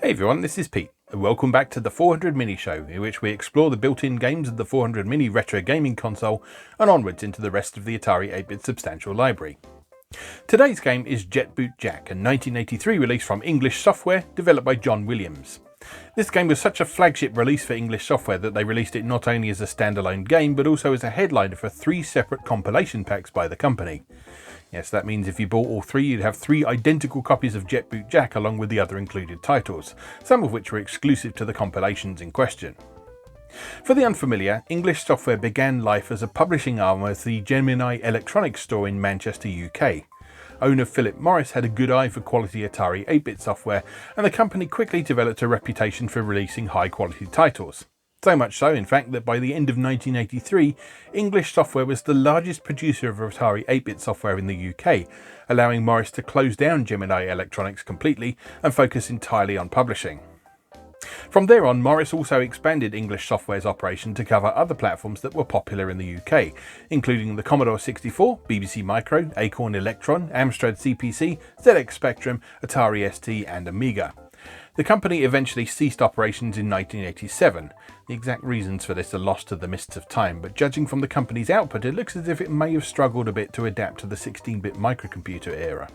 Hey everyone, this is Pete, and welcome back to the 400 Mini show, in which we explore the built-in games of the 400 Mini retro gaming console and onwards into the rest of the Atari 8-bit substantial library. Today's game is Jet Boot Jack, a 1983 release from English Software, developed by Jon Williams. This game was such a flagship release for English Software that they released it not only as a standalone game, but also as a headliner for 3 separate compilation packs by the company. Yes, that means if you bought all 3, you'd have 3 identical copies of Jet Boot Jack along with the other included titles, some of which were exclusive to the compilations in question. For the unfamiliar, English Software began life as a publishing arm of the Gemini Electronics store in Manchester, UK. Owner Philip Morris had a good eye for quality Atari 8-bit software, and the company quickly developed a reputation for releasing high-quality titles. So much so, in fact, that by the end of 1983, English Software was the largest producer of Atari 8-bit software in the UK, allowing Morris to close down Gemini Electronics completely and focus entirely on publishing. From there on, Morris also expanded English Software's operation to cover other platforms that were popular in the UK, including the Commodore 64, BBC Micro, Acorn Electron, Amstrad CPC, ZX Spectrum, Atari ST and Amiga. The company eventually ceased operations in 1987. The exact reasons for this are lost to the mists of time, but judging from the company's output, it looks as if it may have struggled a bit to adapt to the 16-bit microcomputer era.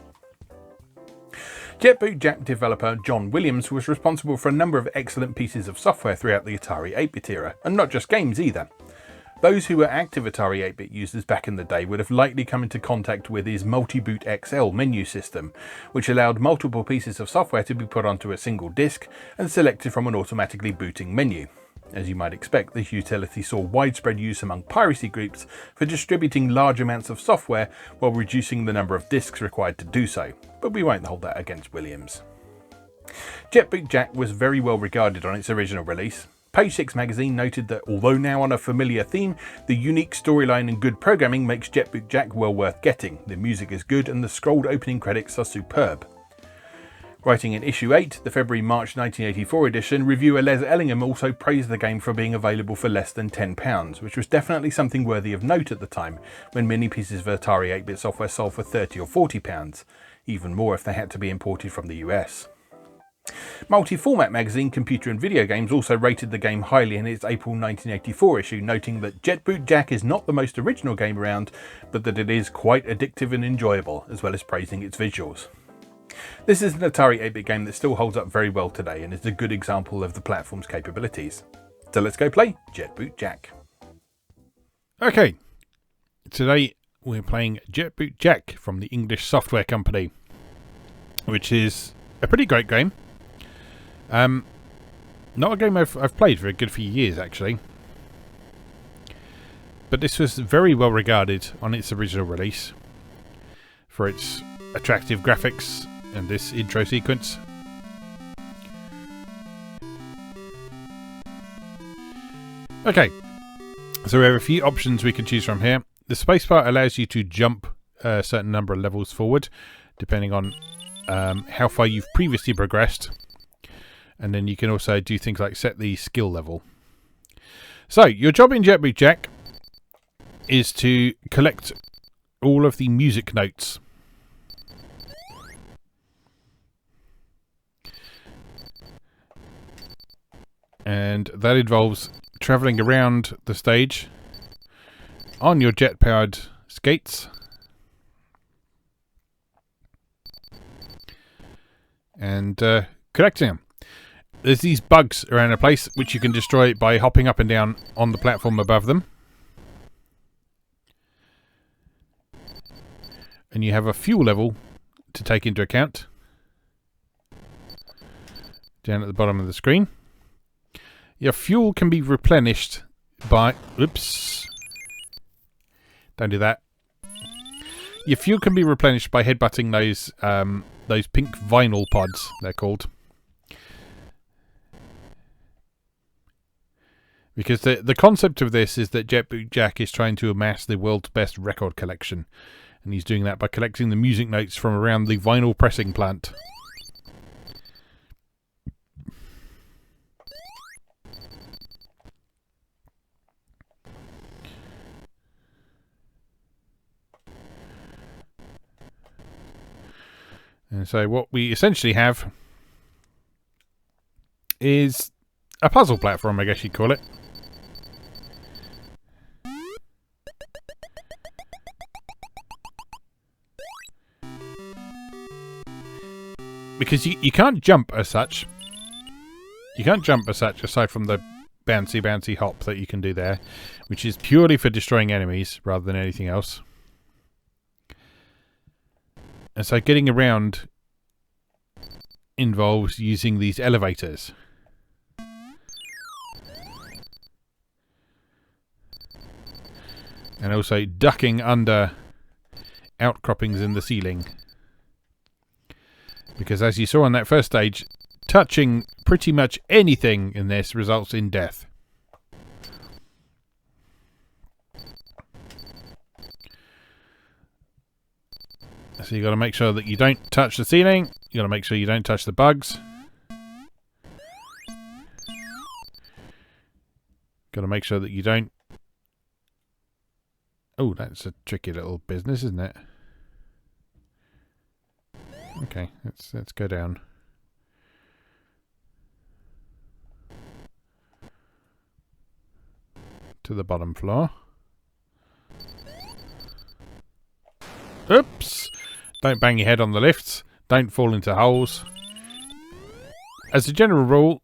Jet Boot Jack developer Jon Williams was responsible for a number of excellent pieces of software throughout the Atari 8-bit era, and not just games either. Those who were active Atari 8-bit users back in the day would have likely come into contact with his Multi-Boot XL menu system, which allowed multiple pieces of software to be put onto a single disk and selected from an automatically booting menu. As you might expect, this utility saw widespread use among piracy groups for distributing large amounts of software while reducing the number of disks required to do so, but we won't hold that against Williams. Jet Boot Jack was very well regarded on its original release. Page 6 magazine noted that although now on a familiar theme, the unique storyline and good programming makes Jet Boot Jack well worth getting. The music is good and the scrolled opening credits are superb. Writing in issue 8, the February-March 1984 edition, reviewer Les Ellingham also praised the game for being available for less than £10, which was definitely something worthy of note at the time, when many pieces of Atari 8-bit software sold for £30 or £40, even more if they had to be imported from the US. Multi-Format magazine Computer and Video Games also rated the game highly in its April 1984 issue, noting that Jet Boot Jack is not the most original game around, but that it is quite addictive and enjoyable, as well as praising its visuals. This is an Atari 8-bit game that still holds up very well today and is a good example of the platform's capabilities. So let's go play Jet Boot Jack. Okay, today we're playing Jet Boot Jack from the English Software Company, which is a pretty great game. Not a game I've played for a good few years actually, but this was very well regarded on its original release for its attractive graphics and this intro sequence. Okay, so we have a few options we can choose from here. The spacebar allows you to jump a certain number of levels forward, depending on how far you've previously progressed. And then you can also do things like set the skill level. So, your job in Jet Boot Jack is to collect all of the music notes. And that involves travelling around the stage on your jet-powered skates and collecting them. There's these bugs around the place which you can destroy by hopping up and down on the platform above them. And you have a fuel level to take into account down at the bottom of the screen. Your fuel can be replenished by... Oops. Don't do that. Your fuel can be replenished by headbutting those pink vinyl pods, they're called. Because the concept of this is that Jet Boot Jack is trying to amass the world's best record collection. And he's doing that by collecting the music notes from around the vinyl pressing plant. And so what we essentially have is a puzzle platform, I guess you'd call it. Because you can't jump as such. You can't jump as such, aside from the bouncy hop that you can do there, which is purely for destroying enemies rather than anything else. And so getting around involves using these elevators. And also ducking under outcroppings in the ceiling. Because as you saw on that first stage, touching pretty much anything in this results in death. So you got to make sure that you don't touch the ceiling. You got to make sure you don't touch the bugs. Got to make sure that you don't. Oh, that's a tricky little business, isn't it? Okay, let's go down. To the bottom floor. Oops! Don't bang your head on the lifts. Don't fall into holes. As a general rule,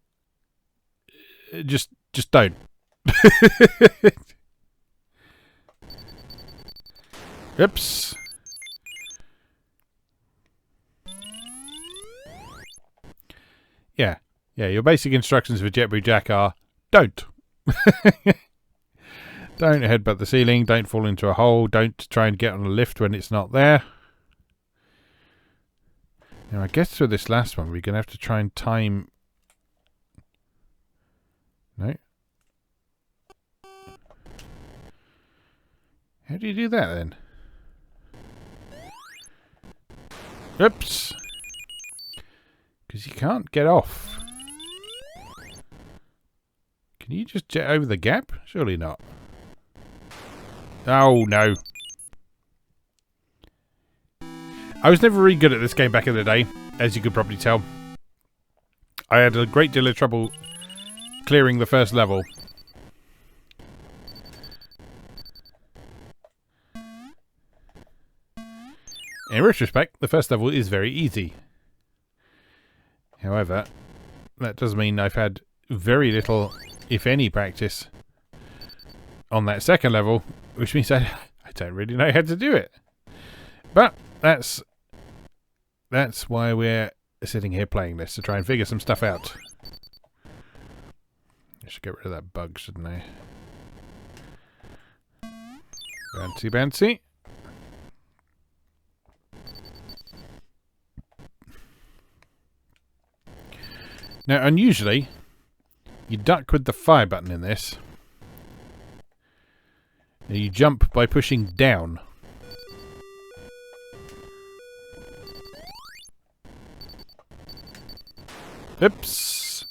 just don't. Oops. Yeah, your basic instructions for Jetboo Jack are don't. Don't headbutt the ceiling, don't fall into a hole, don't try and get on a lift when it's not there. Now I guess for this last one we're going to have to try and time... No. How do you do that then? Oops! Because you can't get off. Can you just jet over the gap? Surely not. Oh, no. I was never really good at this game back in the day, as you could probably tell. I had a great deal of trouble clearing the first level. In retrospect, the first level is very easy. However, that does mean I've had very little, if any, practice on that second level, which means I don't really know how to do it. But that's why we're sitting here playing this, to try and figure some stuff out. I should get rid of that bug, shouldn't I? Bouncy, bouncy. Now, unusually, you duck with the fire button in this. Now you jump by pushing down. Oops.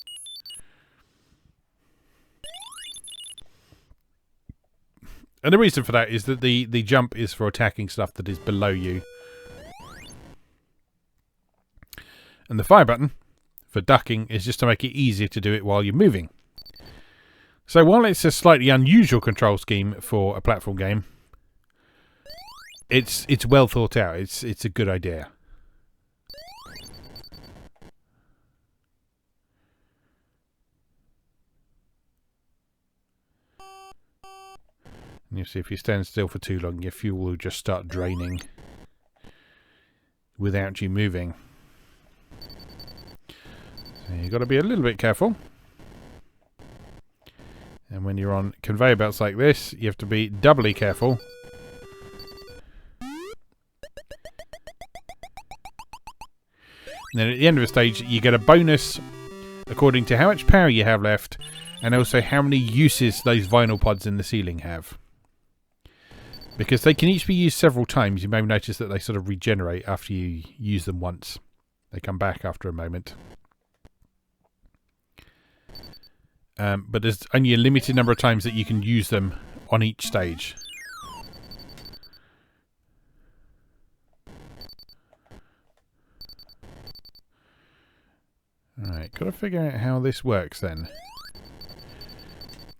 And the reason for that is that the jump is for attacking stuff that is below you. And the fire button for ducking is just to make it easier to do it while you're moving. So while it's a slightly unusual control scheme for a platform game, it's well thought out. It's a good idea. And you see, if you stand still for too long, your fuel will just start draining without you moving. So you've got to be a little bit careful. And when you're on conveyor belts like this, you have to be doubly careful. And then at the end of a stage, you get a bonus according to how much power you have left, and also how many uses those vinyl pods in the ceiling have. Because they can each be used several times. You may notice that they sort of regenerate after you use them once. They come back after a moment. But there's only a limited number of times that you can use them on each stage. Right, got to figure out how this works then.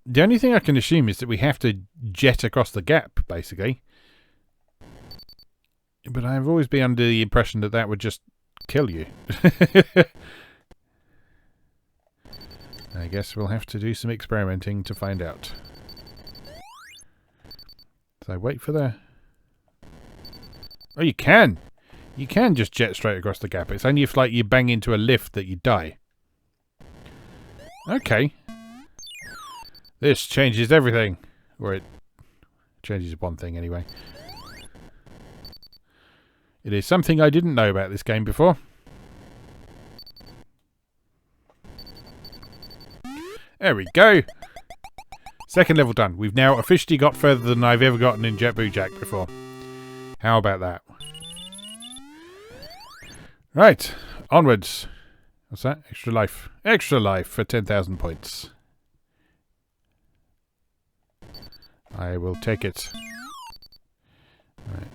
The only thing I can assume is that we have to jet across the gap, basically. But I've always been under the impression that that would just kill you. I guess we'll have to do some experimenting to find out. So wait for the... Oh, you can! You can just jet straight across the gap. It's only if like you bang into a lift that you die. Okay. This changes everything. Or it changes one thing anyway. It is something I didn't know about this game before. There we go. Second level done. We've now officially got further than I've ever gotten in Jet Jack before. How about that? Right. Onwards. What's that? Extra life. Extra life for 10,000 points. I will take it. Right.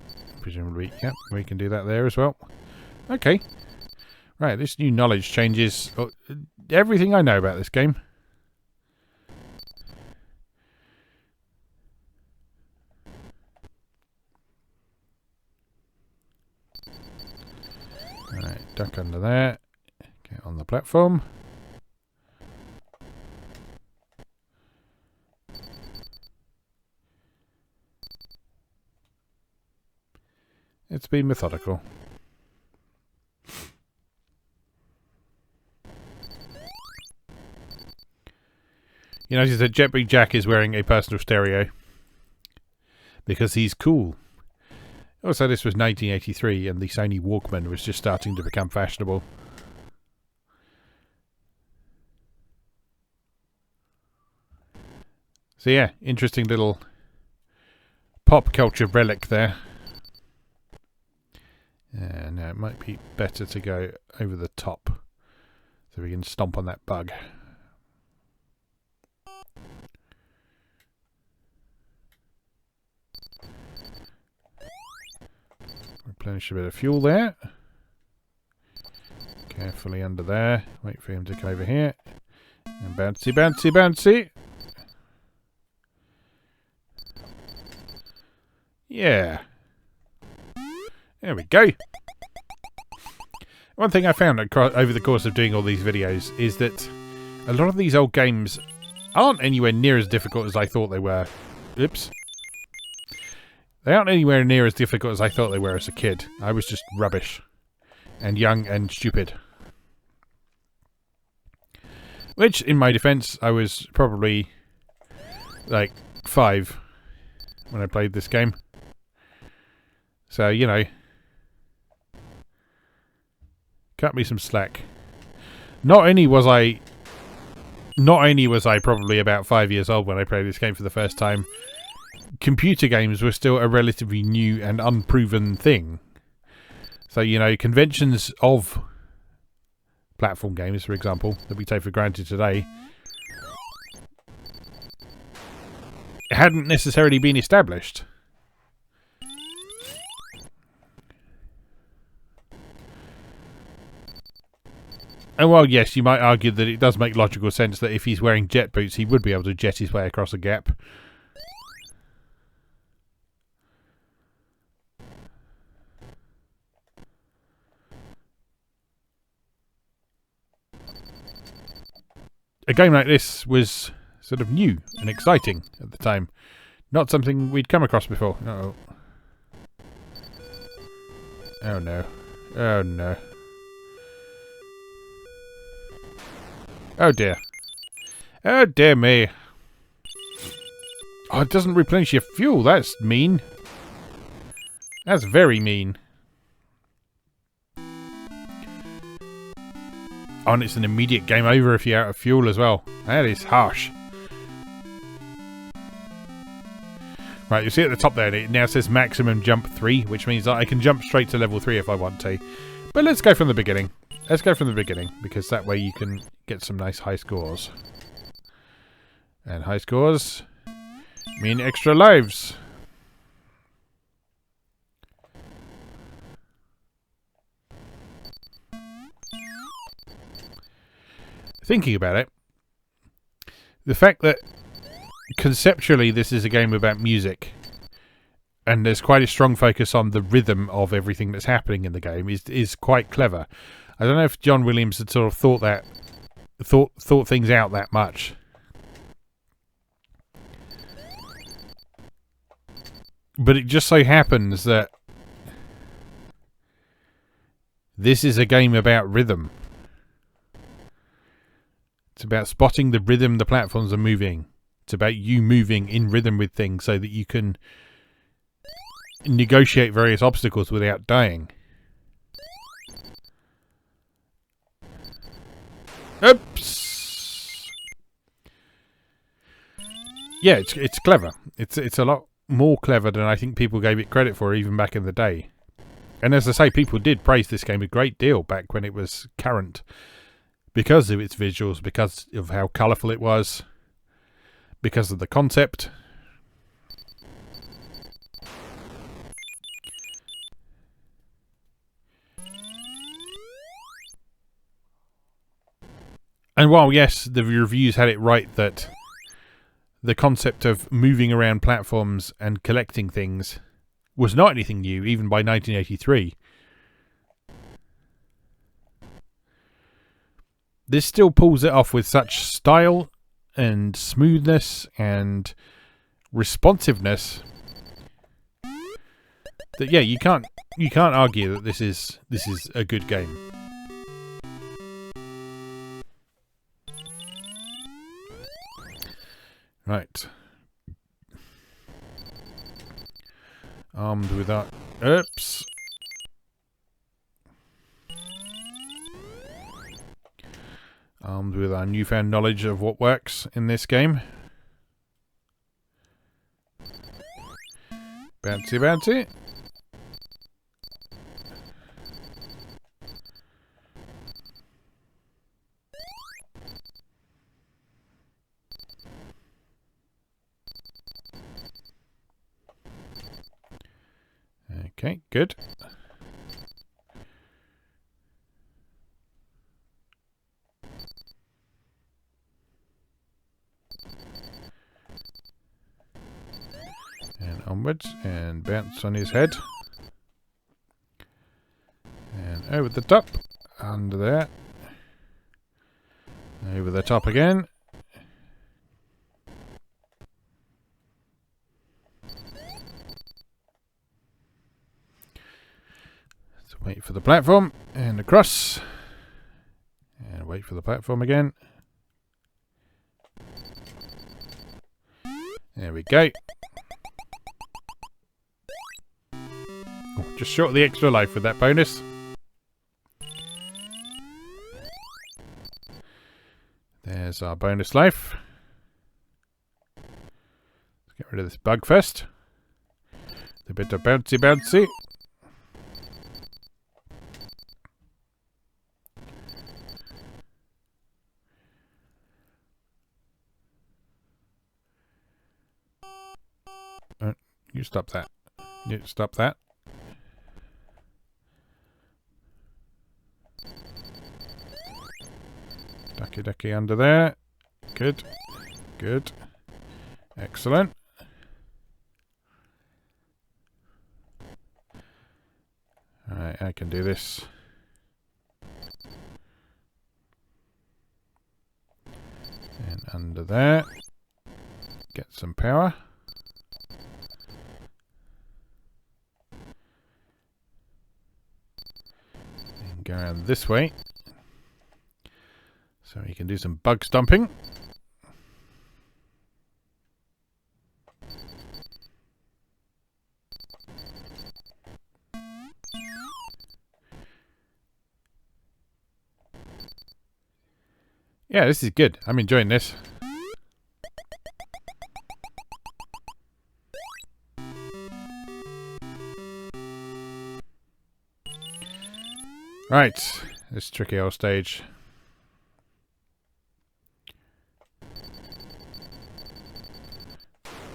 Presumably, yep, we can do that there as well. Okay. Right, this new knowledge changes everything I know about this game. Right, duck under there. Get on the platform. It's been methodical. You notice that Jetbreak Jack is wearing a personal stereo because he's cool. Also, this was 1983 and the Sony Walkman was just starting to become fashionable. So yeah, interesting little pop culture relic there. Now it might be better to go over the top so we can stomp on that bug. Replenish a bit of fuel there. Carefully under there. Wait for him to come over here. And bouncy, bouncy, bouncy. Yeah. There we go. One thing I found over the course of doing all these videos is that a lot of these old games aren't anywhere near as difficult as I thought they were. Oops. They aren't anywhere near as difficult as I thought they were as a kid. I was just rubbish. And young and stupid. Which, in my defense, I was probably like 5 when I played this game. So, you know, cut me some slack. Not only was I probably about 5 years old when I played this game for the first time, computer games were still a relatively new and unproven thing. So, you know, conventions of platform games, for example, that we take for granted today, hadn't necessarily been established. And while, yes, you might argue that it does make logical sense that if he's wearing jet boots, he would be able to jet his way across a gap. A game like this was sort of new and exciting at the time. Not something we'd come across before. Uh-oh. Oh no. Oh no. Oh dear. Oh dear me. Oh, it doesn't replenish your fuel. That's mean. That's very mean. Oh, and it's an immediate game over if you're out of fuel as well. That is harsh. Right, you see at the top there, it now says maximum jump 3, which means that I can jump straight to level 3 if I want to. But let's go from the beginning. Let's go from the beginning, because that way you can get some nice high scores. And high scores mean extra lives. thinking about it, the fact that conceptually this is a game about music, and there's quite a strong focus on the rhythm of everything that's happening in the game is quite clever. I don't know if Jon Williams had sort of thought things out that much. But it just so happens that this is a game about rhythm. It's about spotting the rhythm the platforms are moving. It's about you moving in rhythm with things so that you can negotiate various obstacles without dying. Oops. Yeah, it's clever. It's a lot more clever than I think people gave it credit for even back in the day. And as I say, people did praise this game a great deal back when it was current because of its visuals, because of how colourful it was, because of the concept. And while, yes, the reviews had it right that the concept of moving around platforms and collecting things was not anything new, even by 1983, this still pulls it off with such style and smoothness and responsiveness that, yeah, you can't argue that this is a good game. Right. Armed with our... Oops. Armed with our newfound knowledge of what works in this game. Bouncy, bouncy. Okay, good. And onwards, and bounce on his head. And over the top, under there. Over the top again. Wait for the platform, and across. And wait for the platform again. There we go. Oh, just short of the extra life with that bonus. There's our bonus life. Let's get rid of this bug first. A bit of bouncy bouncy. You stop that. You stop that. Ducky ducky under there. Good. Good. Excellent. Alright, I can do this. And under there. Get some power. Go around this way, so you can do some bug stomping. Yeah, this is good. I'm enjoying this. Right, this tricky old stage.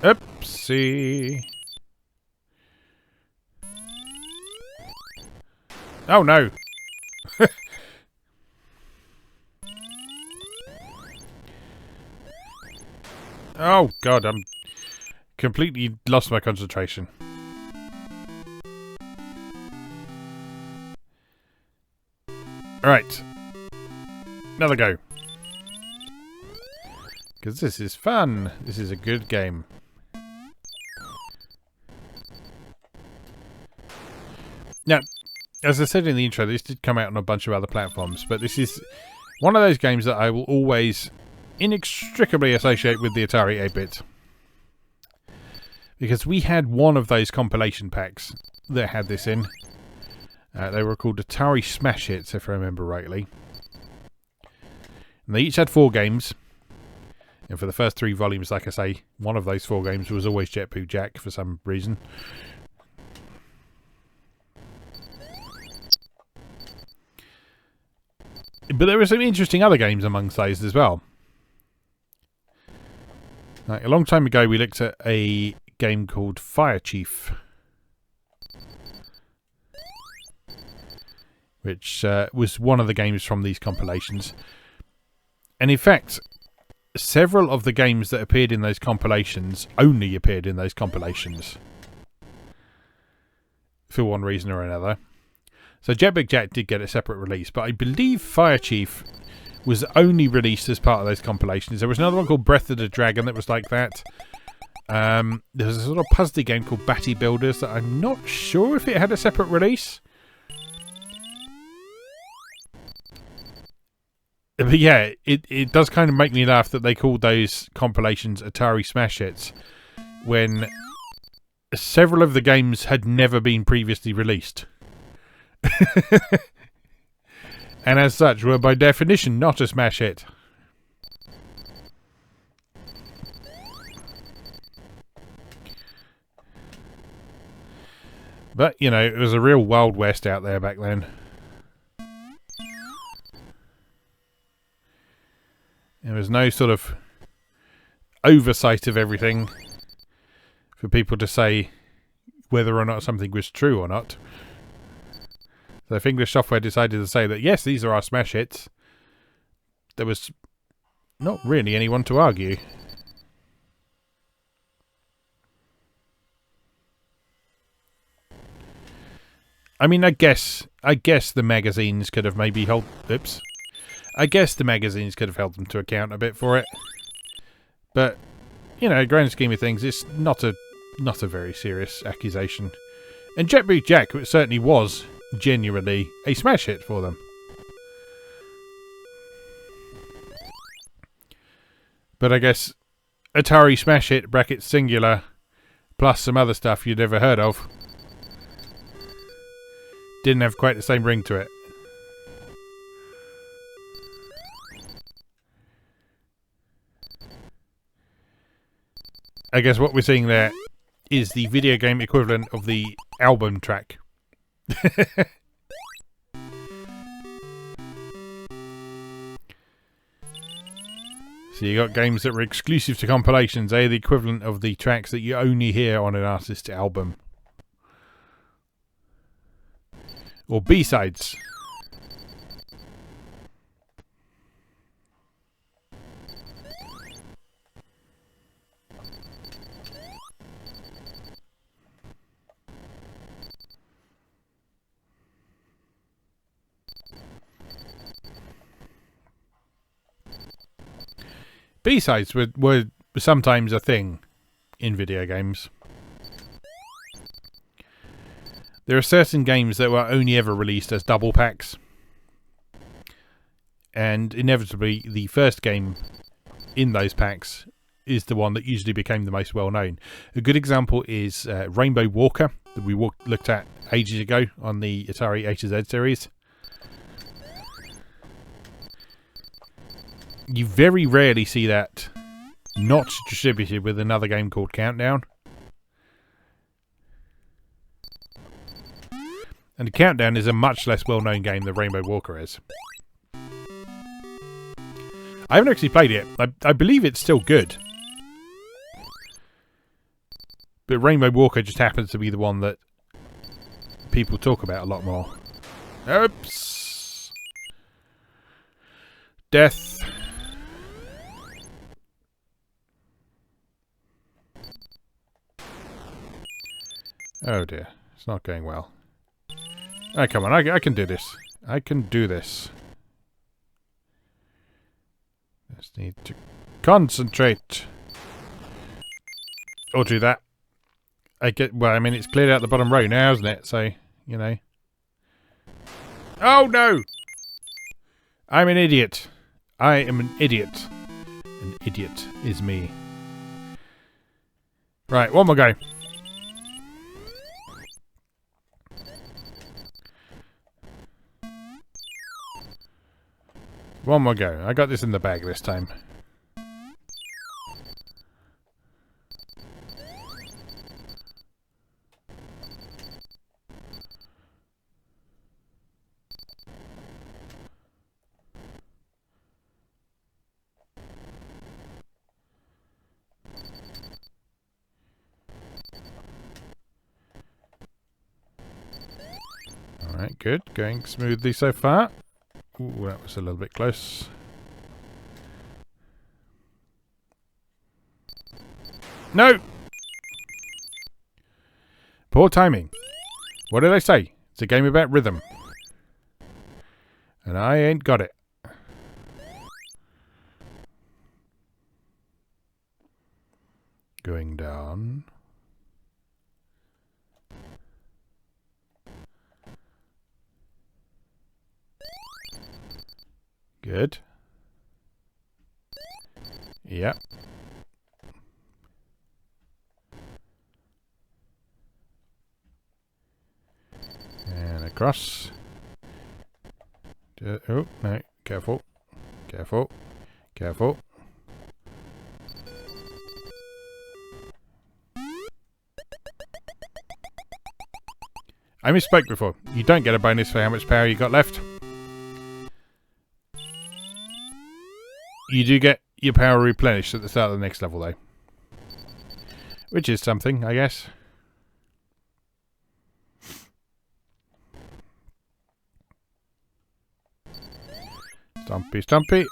Oopsie. Oh no. Oh, God, I'm completely lost my concentration. Alright. Another go. Because this is fun. This is a good game. Now, as I said in the intro, this did come out on a bunch of other platforms, but this is one of those games that I will always inextricably associate with the Atari 8-bit. Because we had one of those compilation packs that had this in. They were called Atari Smash Hits, if I remember rightly. And they each had 4 games. And for the first 3 volumes, like I say, one of those 4 games was always Jet Boo Jack for some reason. But there were some interesting other games amongst those as well. Like, a long time ago, we looked at a game called Fire Chief, which was one of the games from these compilations. And in fact, several of the games that appeared in those compilations only appeared in those compilations for one reason or another. So Jet Big Jack did get a separate release, but I believe Fire Chief was only released as part of those compilations. There was another one called Breath of the Dragon that was like that. There was a sort of puzzly game called Batty Builders that I'm not sure if it had a separate release. But yeah, it does kind of make me laugh that they called those compilations Atari Smash Hits when several of the games had never been previously released. And as such were by definition not a smash hit. But, you know, it was a real Wild West out there back then. There was no sort of oversight of everything for people to say whether or not something was true or not. So if English Software decided to say that, yes, these are our smash hits, there was not really anyone to argue. I mean, I guess the magazines could have maybe held... Oops. I guess the magazines could have held them to account a bit for it. But, you know, grand scheme of things, it's not a very serious accusation. And Jet Boo Jack, it certainly was genuinely a smash hit for them. But I guess Atari Smash Hit brackets singular plus some other stuff you'd never heard of didn't have quite the same ring to it. I guess what we're seeing there is the video game equivalent of the album track. So you got games that were exclusive to compilations. They're the equivalent of the tracks that you only hear on an artist's album. Or B-sides. B-sides were sometimes a thing in video games. There are certain games that were only ever released as double packs. And inevitably, the first game in those packs is the one that usually became the most well-known. A good example is Rainbow Walker, that we looked at ages ago on the Atari A to Z series. You very rarely see that not distributed with another game called Countdown. And Countdown is a much less well-known game than Rainbow Walker is. I haven't actually played it. I believe it's still good. But Rainbow Walker just happens to be the one that people talk about a lot more. Oops. Death. Oh dear. It's not going well. Oh, come on. I can do this. I can do this. Just need to concentrate. Or do that. Well, I mean, it's cleared out the bottom row now, isn't it? So, you know. Oh, no! I'm an idiot. I am an idiot. An idiot is me. Right, one more go. One more go. I got this in the bag this time. Alright, good. Going smoothly so far. Ooh, that was a little bit close. No! Poor timing. What did I say? It's a game about rhythm. And I ain't got it. Going down. Good. Yep. And across. Oh, no. Careful. Careful. Careful. I misspoke before. You don't get a bonus for how much power you got left. You do get your power replenished at the start of the next level, though. Which is something, I guess. Stumpy, stumpy.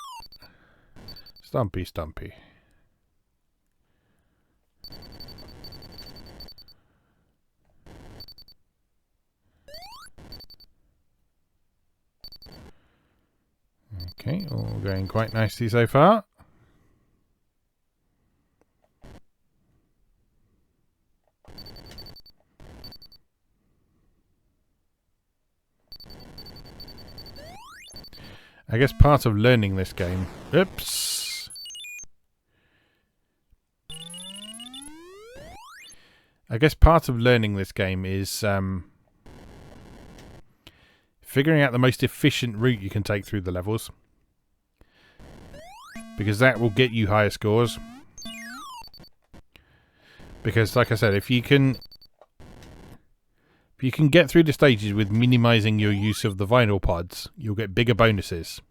Stumpy, stumpy. Okay, all going quite nicely so far. I guess part of learning this game... Oops! I guess part of learning this game is figuring out the most efficient route you can take through the levels. Because that will get you higher scores. Because, like I said, if you can get through the stages with minimizing your use of the vinyl pods, you'll get bigger bonuses.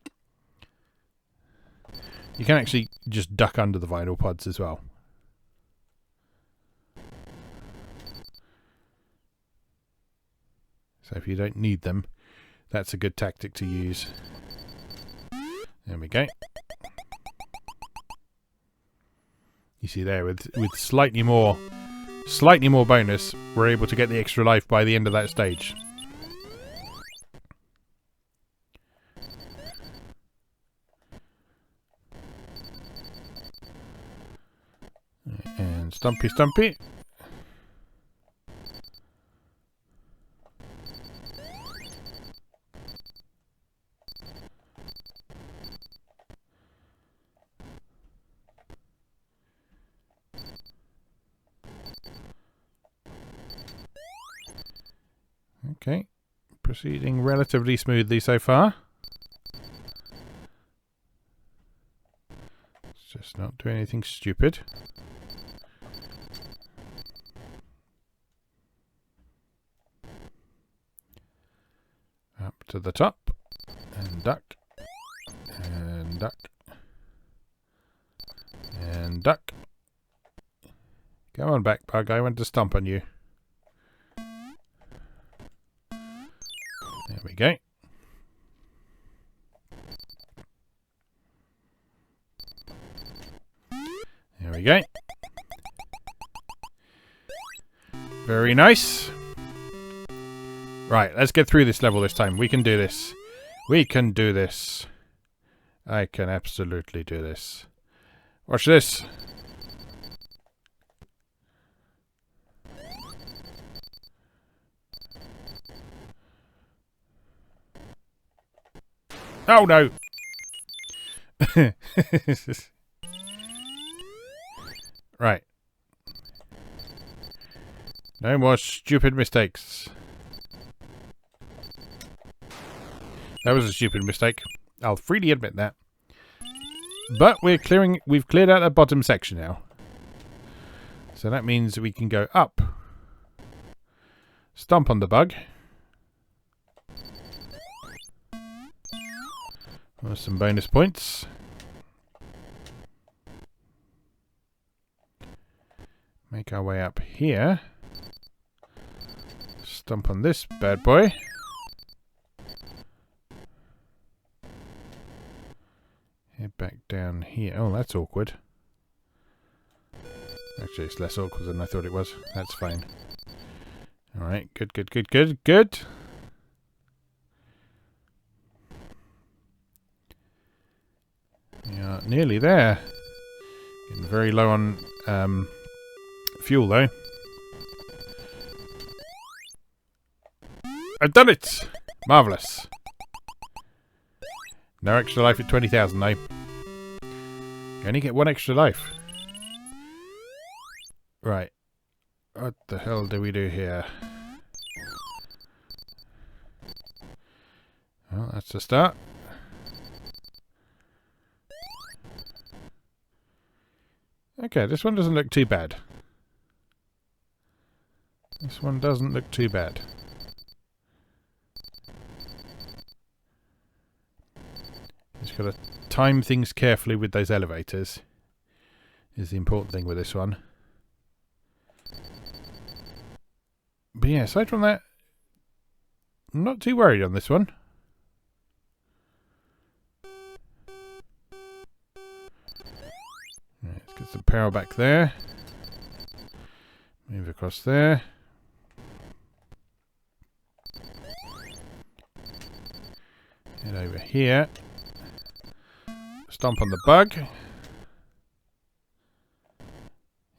You can actually just duck under the vinyl pods as well. So if you don't need them, that's a good tactic to use. There we go. You see there, with slightly more bonus, we're able to get the extra life by the end of that stage. And stumpy, stumpy. Okay, proceeding relatively smoothly so far. Let's just not do anything stupid. Up to the top, and duck, and duck, and duck. Come on back, bug, I want to stomp on you. There we go. There we go. Very nice. Right, let's get through this level this time. We can do this. We can do this. I can absolutely do this. Watch this. Oh no! Right. No more stupid mistakes. That was a stupid mistake. I'll freely admit that. But we've cleared out the bottom section now. So that means we can go up. Stomp on the bug. There's some bonus points. Make our way up here. Stomp on this bad boy. Head back down here. Oh, that's awkward. Actually, it's less awkward than I thought it was. That's fine. Alright, good, good, good, good, good. Yeah, nearly there. Getting very low on fuel, though. I've done it! Marvellous. No extra life at 20,000, though. You only get one extra life. Right. What the hell do we do here? Well, that's a start. Okay, this one doesn't look too bad. This one doesn't look too bad. Just got to time things carefully with those elevators. Is the important thing with this one. But yeah, aside from that, I'm not too worried on this one. Right, let's get some power back there. Move across there. Head over here. Stomp on the bug.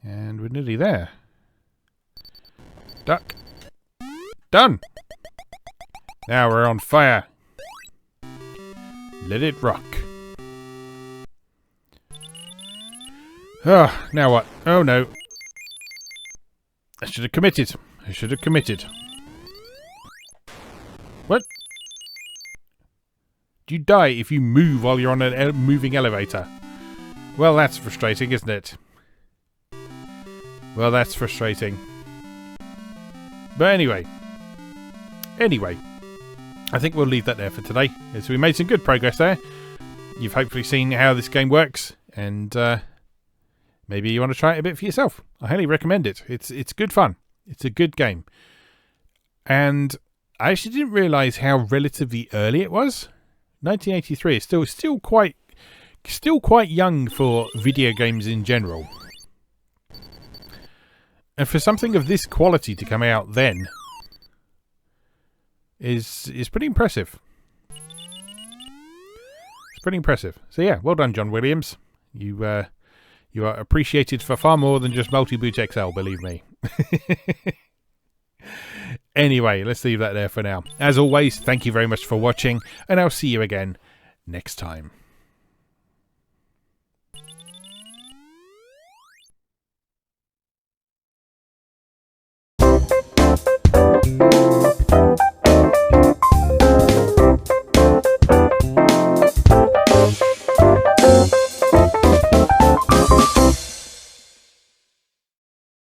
And we're nearly there. Duck. Done! Now we're on fire. Let it rock. Oh, now what? Oh no. I should have committed. I should have committed. What? Do you die if you move while you're on a moving elevator? Well, that's frustrating, isn't it? Well, that's frustrating. But anyway, I think we'll leave that there for today. So we made some good progress there. You've hopefully seen how this game works, and maybe you want to try it a bit for yourself. I highly recommend it. It's good fun. It's a good game. And I actually didn't realise how relatively early it was. 1983 is still quite young for video games in general. And for something of this quality to come out then is pretty impressive. It's pretty impressive. So yeah, well done, Jon Williams. You are appreciated for far more than just Multi-Boot XL, believe me. Anyway, let's leave that there for now. As always, thank you very much for watching, and I'll see you again next time.